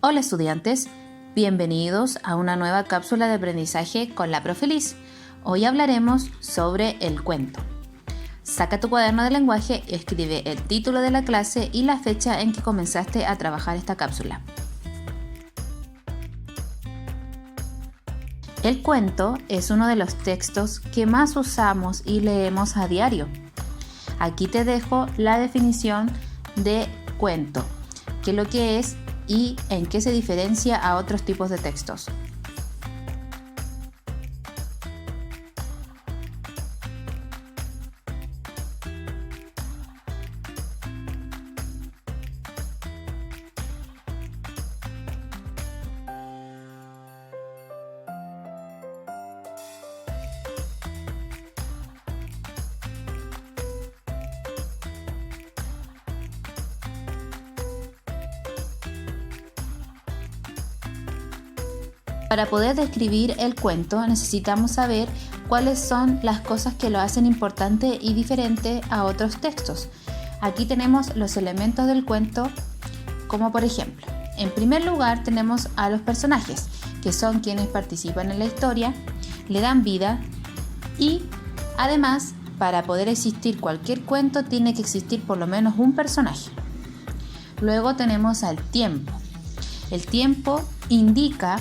Hola estudiantes, bienvenidos a una nueva cápsula de aprendizaje con la Profe Liz. Hoy hablaremos sobre el cuento. Saca tu cuaderno de lenguaje, escribe el título de la clase y la fecha en que comenzaste a trabajar esta cápsula. El cuento es uno de los textos que más usamos y leemos a diario. Aquí te dejo la definición de cuento, qué es lo que es y en qué se diferencia a otros tipos de textos. Para poder describir el cuento necesitamos saber cuáles son las cosas que lo hacen importante y diferente a otros textos. Aquí tenemos los elementos del cuento, como por ejemplo, en primer lugar tenemos a los personajes, que son quienes participan en la historia, le dan vida y además, para poder existir cualquier cuento tiene que existir por lo menos un personaje. Luego tenemos al tiempo. El tiempo indica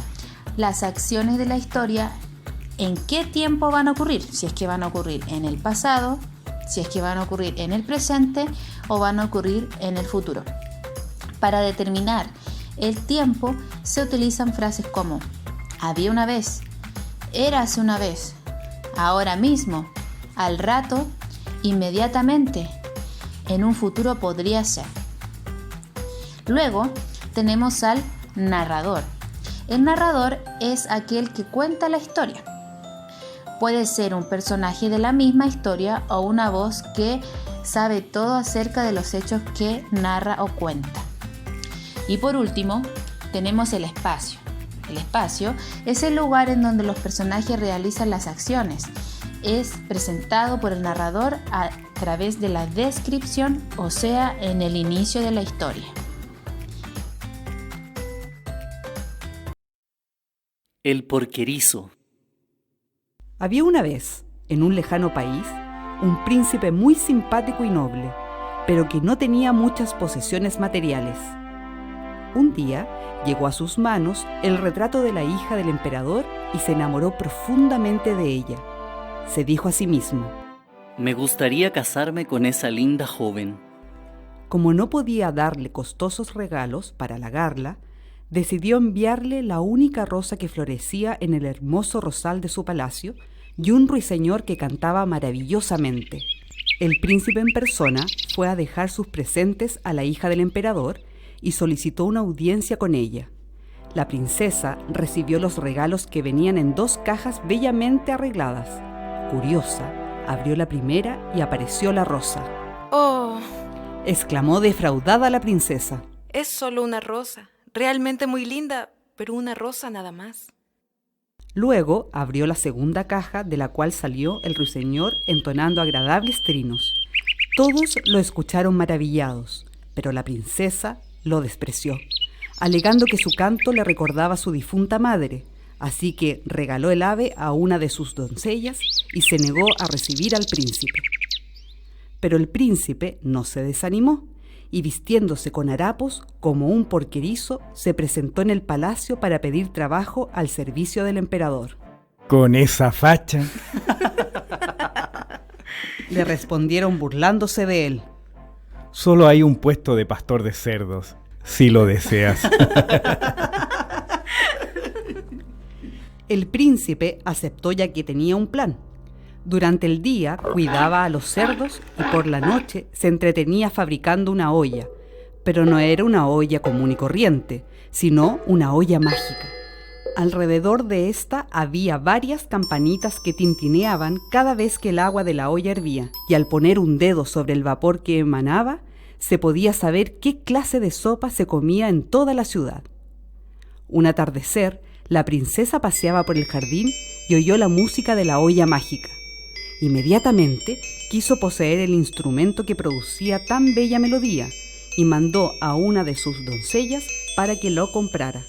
las acciones de la historia, en qué tiempo van a ocurrir, si es que van a ocurrir en el pasado, si es que van a ocurrir en el presente o van a ocurrir en el futuro. Para determinar el tiempo se utilizan frases como había una vez, érase una vez, ahora mismo, al rato, inmediatamente, en un futuro podría ser. Luego tenemos al narrador. El narrador es aquel que cuenta la historia. Puede ser un personaje de la misma historia o una voz que sabe todo acerca de los hechos que narra o cuenta. Y por último, tenemos el espacio. El espacio es el lugar en donde los personajes realizan las acciones. Es presentado por el narrador a través de la descripción, o sea, en el inicio de la historia. El porquerizo. Había una vez, en un lejano país, un príncipe muy simpático y noble, pero que no tenía muchas posesiones materiales. Un día llegó a sus manos el retrato de la hija del emperador y se enamoró profundamente de ella. Se dijo a sí mismo: Me gustaría casarme con esa linda joven. Como no podía darle costosos regalos para halagarla, decidió enviarle la única rosa que florecía en el hermoso rosal de su palacio y un ruiseñor que cantaba maravillosamente. El príncipe en persona fue a dejar sus presentes a la hija del emperador y solicitó una audiencia con ella. La princesa recibió los regalos que venían en 2 cajas bellamente arregladas. Curiosa, abrió la primera y apareció la rosa. ¡Oh! Exclamó defraudada la princesa. Es solo una rosa. Realmente muy linda, pero una rosa nada más. Luego abrió la segunda caja, de la cual salió el ruiseñor entonando agradables trinos. Todos lo escucharon maravillados, pero la princesa lo despreció, alegando que su canto le recordaba a su difunta madre, así que regaló el ave a una de sus doncellas y se negó a recibir al príncipe. Pero el príncipe no se desanimó, y vistiéndose con harapos como un porquerizo, se presentó en el palacio para pedir trabajo al servicio del emperador. Con esa facha, le respondieron burlándose de él. Solo hay un puesto de pastor de cerdos, si lo deseas. El príncipe aceptó, ya que tenía un plan. Durante el día cuidaba a los cerdos y por la noche se entretenía fabricando una olla, pero no era una olla común y corriente, sino una olla mágica. Alrededor de esta había varias campanitas que tintineaban cada vez que el agua de la olla hervía, y al poner un dedo sobre el vapor que emanaba, se podía saber qué clase de sopa se comía en toda la ciudad. Un atardecer, la princesa paseaba por el jardín y oyó la música de la olla mágica. Inmediatamente quiso poseer el instrumento que producía tan bella melodía y mandó a una de sus doncellas para que lo comprara.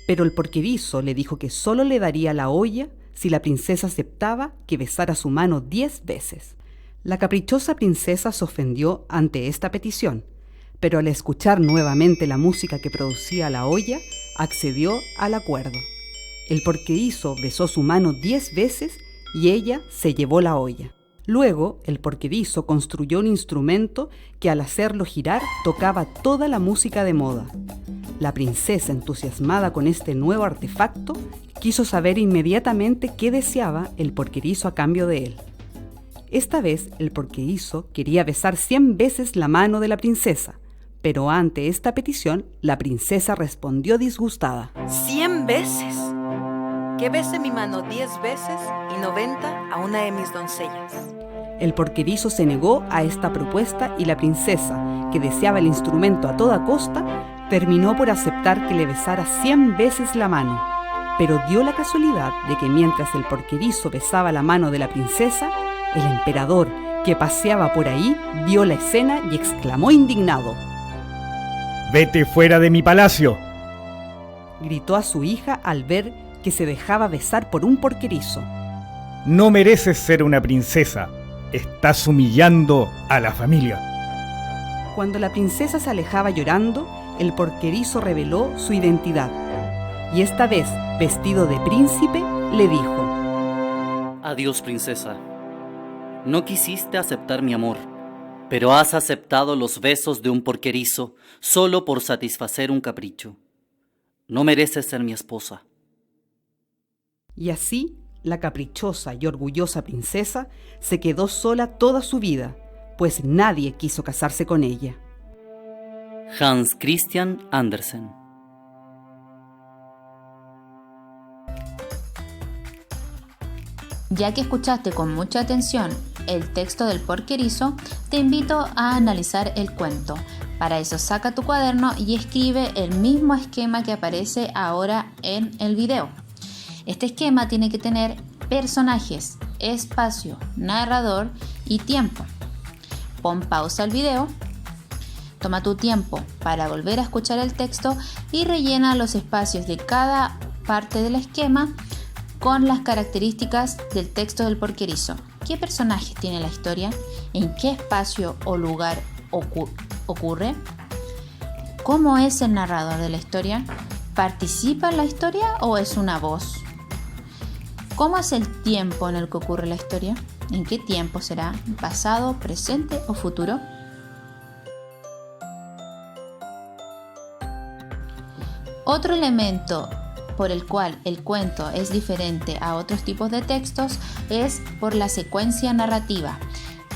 Pero el porquerizo le dijo que solo le daría la olla si la princesa aceptaba que besara su mano 10 veces. La caprichosa princesa se ofendió ante esta petición, pero al escuchar nuevamente la música que producía la olla, accedió al acuerdo. El porquerizo besó su mano 10 veces y ella se llevó la olla. Luego, el porquerizo construyó un instrumento que al hacerlo girar tocaba toda la música de moda. La princesa, entusiasmada con este nuevo artefacto, quiso saber inmediatamente qué deseaba el porquerizo a cambio de él. Esta vez, el porquerizo quería besar 100 veces la mano de la princesa, pero ante esta petición, la princesa respondió disgustada. ¿100 veces? Que bese mi mano 10 veces y 90 a una de mis doncellas. El porquerizo se negó a esta propuesta y la princesa, que deseaba el instrumento a toda costa, terminó por aceptar que le besara 100 veces la mano. Pero dio la casualidad de que mientras el porquerizo besaba la mano de la princesa, el emperador, que paseaba por ahí, vio la escena y exclamó indignado: ¡Vete fuera de mi palacio! Gritó a su hija al ver que se dejaba besar por un porquerizo. No mereces ser una princesa. Estás humillando a la familia. Cuando la princesa se alejaba llorando, el porquerizo reveló su identidad. Y esta vez, vestido de príncipe, le dijo: Adiós, princesa. No quisiste aceptar mi amor, pero has aceptado los besos de un porquerizo solo por satisfacer un capricho. No mereces ser mi esposa. Y así, la caprichosa y orgullosa princesa se quedó sola toda su vida, pues nadie quiso casarse con ella. Hans Christian Andersen. Ya que escuchaste con mucha atención el texto del porquerizo, te invito a analizar el cuento. Para eso saca tu cuaderno y escribe el mismo esquema que aparece ahora en el video. Este esquema tiene que tener personajes, espacio, narrador y tiempo. Pon pausa al video, toma tu tiempo para volver a escuchar el texto y rellena los espacios de cada parte del esquema con las características del texto del porquerizo. ¿Qué personajes tiene la historia? ¿En qué espacio o lugar ocurre? ¿Cómo es el narrador de la historia? ¿Participa en la historia o es una voz? ¿Cómo es el tiempo en el que ocurre la historia? ¿En qué tiempo será? ¿Pasado, presente o futuro? Otro elemento por el cual el cuento es diferente a otros tipos de textos es por la secuencia narrativa.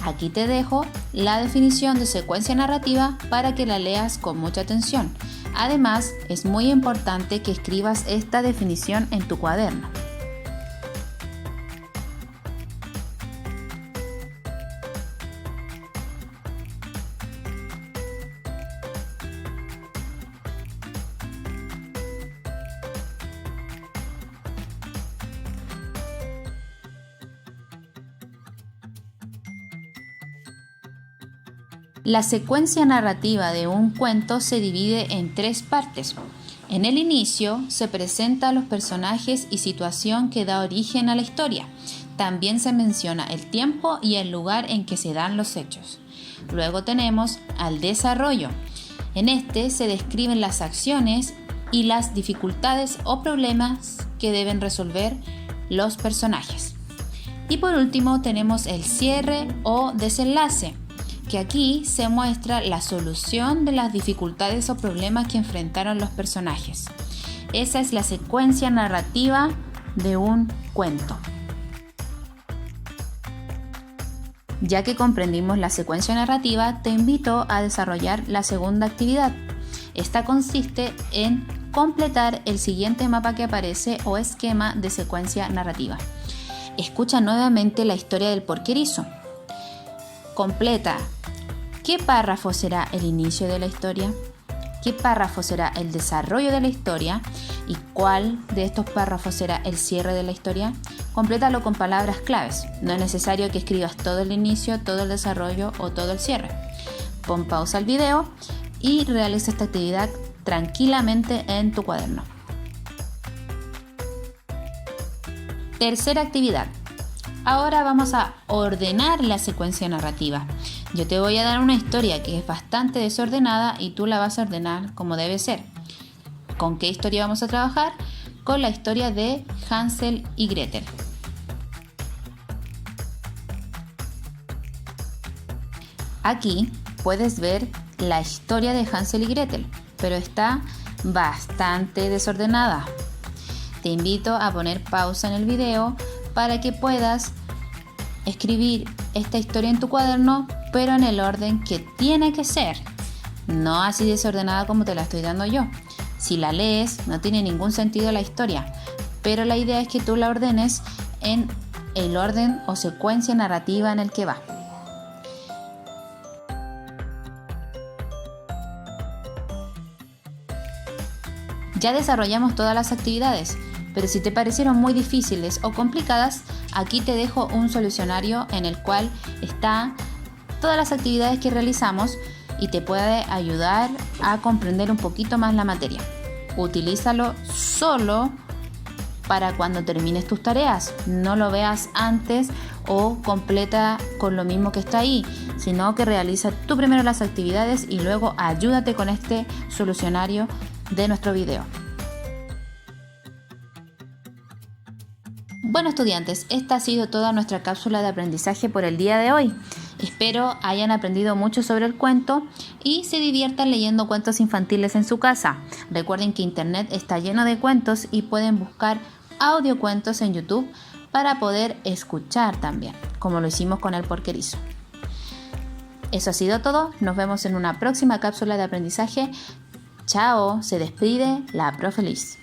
Aquí te dejo la definición de secuencia narrativa para que la leas con mucha atención. Además, es muy importante que escribas esta definición en tu cuaderno. La secuencia narrativa de un cuento se divide en 3 partes. En el inicio se presentan los personajes y situación que da origen a la historia. También se menciona el tiempo y el lugar en que se dan los hechos. Luego tenemos al desarrollo. En este se describen las acciones y las dificultades o problemas que deben resolver los personajes. Y por último tenemos el cierre o desenlace, que aquí se muestra la solución de las dificultades o problemas que enfrentaron los personajes. Esa es la secuencia narrativa de un cuento. Ya que comprendimos la secuencia narrativa, te invito a desarrollar la segunda actividad. Esta consiste en completar el siguiente mapa que aparece o esquema de secuencia narrativa. Escucha nuevamente la historia del porquerizo. Completa. ¿Qué párrafo será el inicio de la historia? ¿Qué párrafo será el desarrollo de la historia? ¿Y cuál de estos párrafos será el cierre de la historia? Complétalo con palabras claves. No es necesario que escribas todo el inicio, todo el desarrollo o todo el cierre. Pon pausa al video y realiza esta actividad tranquilamente en tu cuaderno. Tercera actividad. Ahora vamos a ordenar la secuencia narrativa. Yo te voy a dar una historia que es bastante desordenada y tú la vas a ordenar como debe ser. ¿Con qué historia vamos a trabajar? Con la historia de Hansel y Gretel. Aquí puedes ver la historia de Hansel y Gretel, pero está bastante desordenada. Te invito a poner pausa en el video para que puedas escribir esta historia en tu cuaderno, pero en el orden que tiene que ser, no así desordenada como te la estoy dando yo. Si la lees, no tiene ningún sentido la historia, pero la idea es que tú la ordenes en el orden o secuencia narrativa en el que va. Ya desarrollamos todas las actividades, pero si te parecieron muy difíciles o complicadas, aquí te dejo un solucionario en el cual está todas las actividades que realizamos y te puede ayudar a comprender un poquito más la materia. Utilízalo solo para cuando termines tus tareas. No lo veas antes o completa con lo mismo que está ahí, sino que realiza tú primero las actividades y luego ayúdate con este solucionario de nuestro video. Bueno, estudiantes, esta ha sido toda nuestra cápsula de aprendizaje por el día de hoy. Espero hayan aprendido mucho sobre el cuento y se diviertan leyendo cuentos infantiles en su casa. Recuerden que internet está lleno de cuentos y pueden buscar audiocuentos en YouTube para poder escuchar también, como lo hicimos con el porquerizo. Eso ha sido todo. Nos vemos en una próxima cápsula de aprendizaje. Chao, se despide la profe Liz.